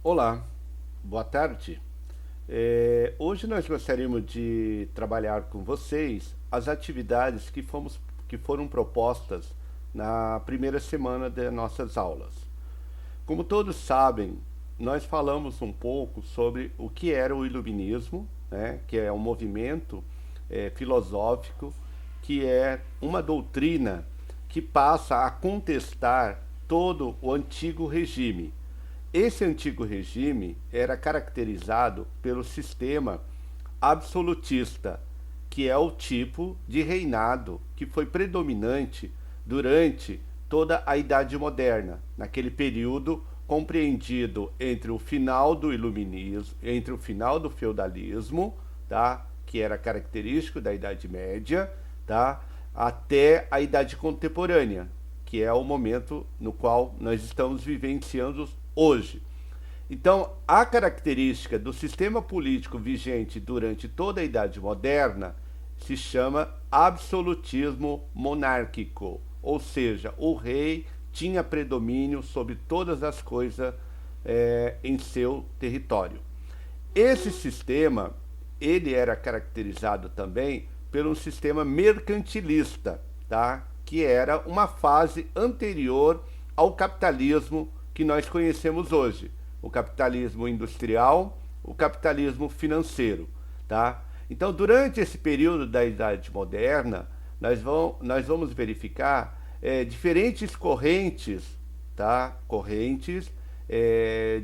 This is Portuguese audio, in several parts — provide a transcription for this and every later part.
Olá, boa tarde. Hoje nós gostaríamos de trabalhar com vocês as atividades que foram propostas na primeira semana de nossas aulas. Como todos sabem, nós falamos um pouco sobre o que era o Iluminismo, né, que é um movimento filosófico, que é uma doutrina que passa a contestar todo o antigo regime. Esse antigo regime era caracterizado pelo sistema absolutista, que é o tipo de reinado que foi predominante durante toda a Idade Moderna, naquele período compreendido entre o final do iluminismo, entre o final do feudalismo, tá, que era característico da Idade Média, tá, até a Idade Contemporânea, que é o momento no qual nós estamos vivenciando hoje. Então, a característica do sistema político vigente durante toda a Idade Moderna se chama absolutismo monárquico, ou seja, o rei tinha predomínio sobre todas as coisas em seu território. Esse sistema, ele era caracterizado também por um sistema mercantilista, tá? Que era uma fase anterior ao capitalismo que nós conhecemos hoje, o capitalismo industrial, o capitalismo financeiro, tá? Então, durante esse período da Idade Moderna, nós vamos verificar diferentes correntes, tá? Correntes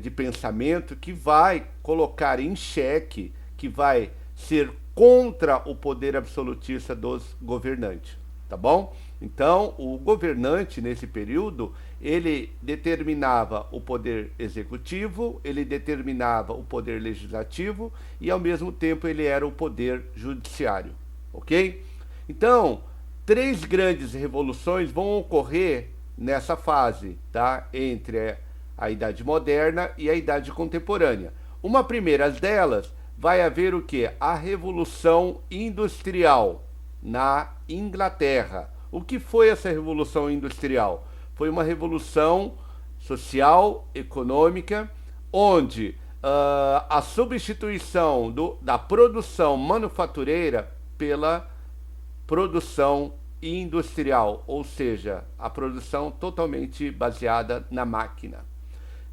de pensamento que vai colocar em xeque, que vai ser contra o poder absolutista dos governantes, tá bom? Então, o governante, nesse período, ele determinava o poder executivo, ele determinava o poder legislativo e, ao mesmo tempo, ele era o poder judiciário, ok? Então, três grandes revoluções vão ocorrer nessa fase, tá? Entre a Idade Moderna e a Idade Contemporânea. Uma primeira delas vai haver o quê? A Revolução Industrial na Inglaterra. O que foi essa Revolução Industrial? Foi uma revolução social, econômica, onde a substituição da produção manufatureira pela produção industrial, ou seja, a produção totalmente baseada na máquina.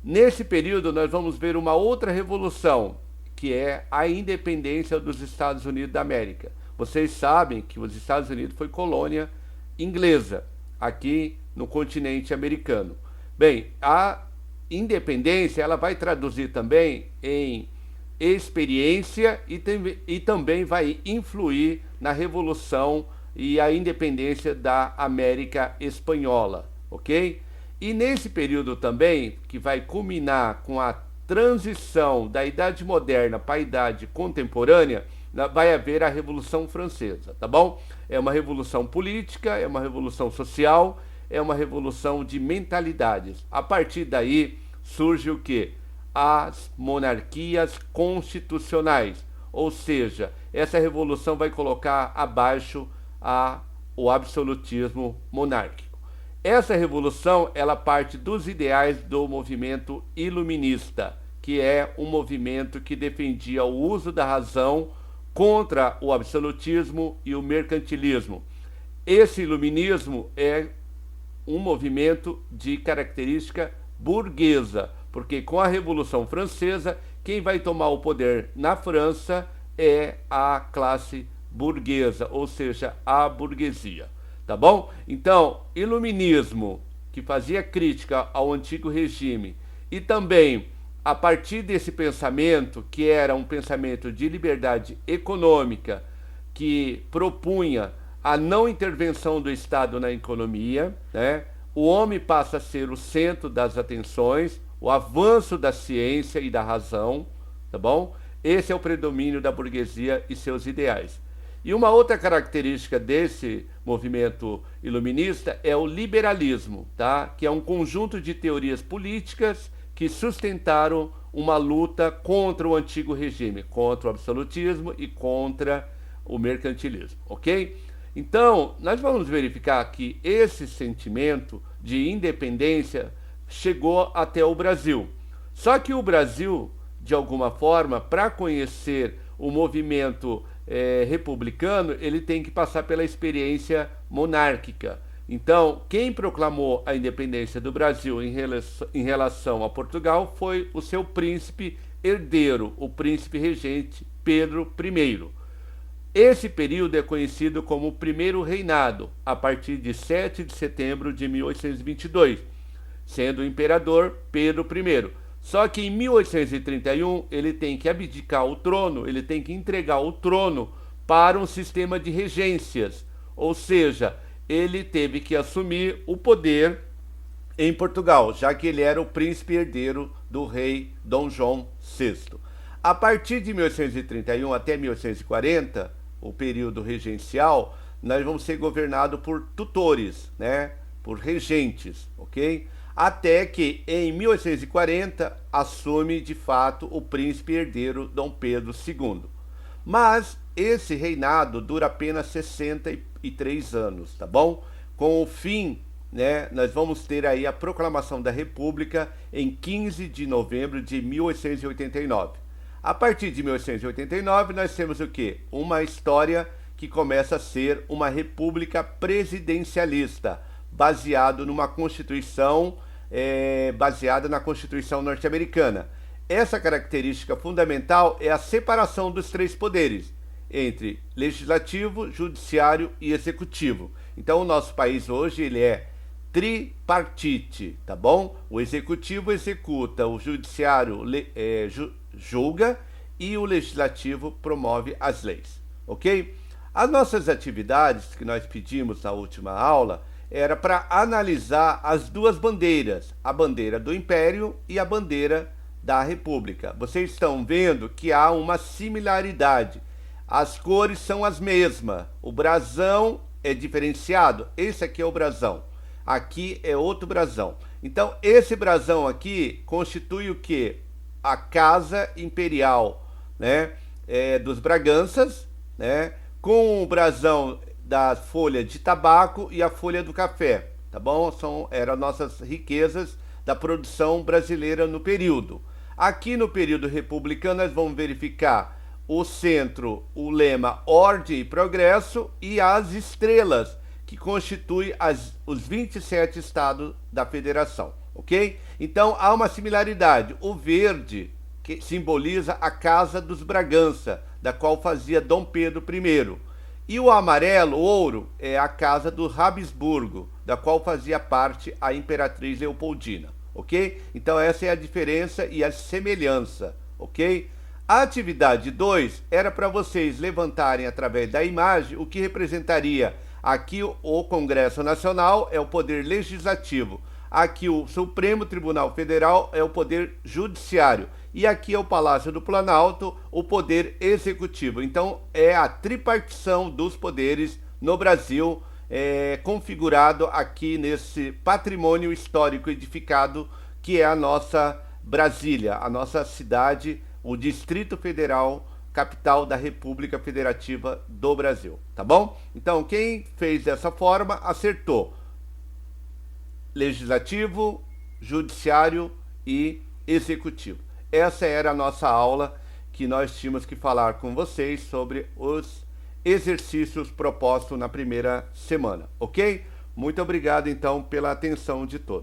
Nesse período, nós vamos ver uma outra revolução, que é a independência dos Estados Unidos da América. Vocês sabem que os Estados Unidos foi colônia inglesa aqui no continente americano. Bem, a independência ela vai traduzir também em experiência e também vai influir na revolução e a independência da América Espanhola, ok? E nesse período também, que vai culminar com a transição da Idade Moderna para a Idade Contemporânea, vai haver a Revolução Francesa, tá bom? É uma revolução política, é uma revolução social, é uma revolução de mentalidades. A partir daí surge o quê? As monarquias constitucionais, ou seja, essa revolução vai colocar abaixo o absolutismo monárquico. Essa revolução, ela parte dos ideais do movimento iluminista, que é um movimento que defendia o uso da razão contra o absolutismo e o mercantilismo. Esse iluminismo é um movimento de característica burguesa, porque com a Revolução Francesa, quem vai tomar o poder na França é a classe burguesa, ou seja, a burguesia, tá bom? Então, iluminismo, que fazia crítica ao antigo regime, e também a partir desse pensamento, que era um pensamento de liberdade econômica, que propunha a não intervenção do Estado na economia, né? O homem passa a ser o centro das atenções, o avanço da ciência e da razão, tá bom? Esse é o predomínio da burguesia e seus ideais. E uma outra característica desse movimento iluminista é o liberalismo, tá? Que é um conjunto de teorias políticas que sustentaram uma luta contra o antigo regime, contra o absolutismo e contra o mercantilismo, ok? Então, nós vamos verificar que esse sentimento de independência chegou até o Brasil. Só que o Brasil, de alguma forma, para conhecer o movimento republicano, ele tem que passar pela experiência monárquica. Então, quem proclamou a independência do Brasil em relação a Portugal foi o seu príncipe herdeiro, o príncipe regente Pedro I. Esse período é conhecido como o Primeiro Reinado, a partir de 7 de setembro de 1822, sendo o imperador Pedro I. Só que em 1831 ele tem que abdicar o trono, ele tem que entregar o trono para um sistema de regências, ou seja, ele teve que assumir o poder em Portugal, já que ele era o príncipe herdeiro do rei Dom João VI. A partir de 1831 até 1840, o período regencial, nós vamos ser governados por tutores, né? Por regentes, ok? Até que em 1840 assume de fato o príncipe herdeiro Dom Pedro II. Mas esse reinado dura apenas 63 anos, tá bom? Com o fim, né, nós vamos ter aí a proclamação da República em 15 de novembro de 1889. A partir de 1889 nós temos o quê? Uma história que começa a ser uma república presidencialista, baseado numa Constituição, baseada na Constituição norte-americana. Essa característica fundamental é a separação dos três poderes, entre legislativo, judiciário e executivo. Então o nosso país hoje ele é tripartite, tá bom? O executivo executa, o judiciário julga e o legislativo promove as leis, ok? As nossas atividades que nós pedimos na última aula era para analisar as duas bandeiras, a bandeira do Império e a bandeira da República. Vocês estão vendo que há uma similaridade. As cores são as mesmas. O brasão é diferenciado. Esse aqui é o brasão. Aqui é outro brasão. Então, esse brasão aqui constitui o quê? A Casa Imperial, né? Dos Braganças, né? Com o brasão da folha de tabaco e a folha do café, tá bom? Eram nossas riquezas da produção brasileira no período. Aqui no período republicano nós vamos verificar o centro, o lema Ordem e Progresso e as estrelas, que constituem os 27 estados da federação, ok? Então há uma similaridade. O verde, que simboliza a Casa dos Bragança, da qual fazia Dom Pedro I. E o amarelo, o ouro, é a Casa do Habsburgo, da qual fazia parte a Imperatriz Leopoldina, ok? Então essa é a diferença e a semelhança, ok? A atividade 2 era para vocês levantarem através da imagem o que representaria aqui o Congresso Nacional, é o poder legislativo. Aqui o Supremo Tribunal Federal é o poder judiciário. E aqui é o Palácio do Planalto, o poder executivo. Então é a tripartição dos poderes no Brasil, configurado aqui nesse patrimônio histórico edificado que é a nossa Brasília, a nossa cidade, o Distrito Federal, capital da República Federativa do Brasil, tá bom? Então quem fez dessa forma acertou. Legislativo, judiciário e executivo. Essa era a nossa aula que nós tínhamos que falar com vocês sobre os exercícios propostos na primeira semana, ok? Muito obrigado então pela atenção de todos.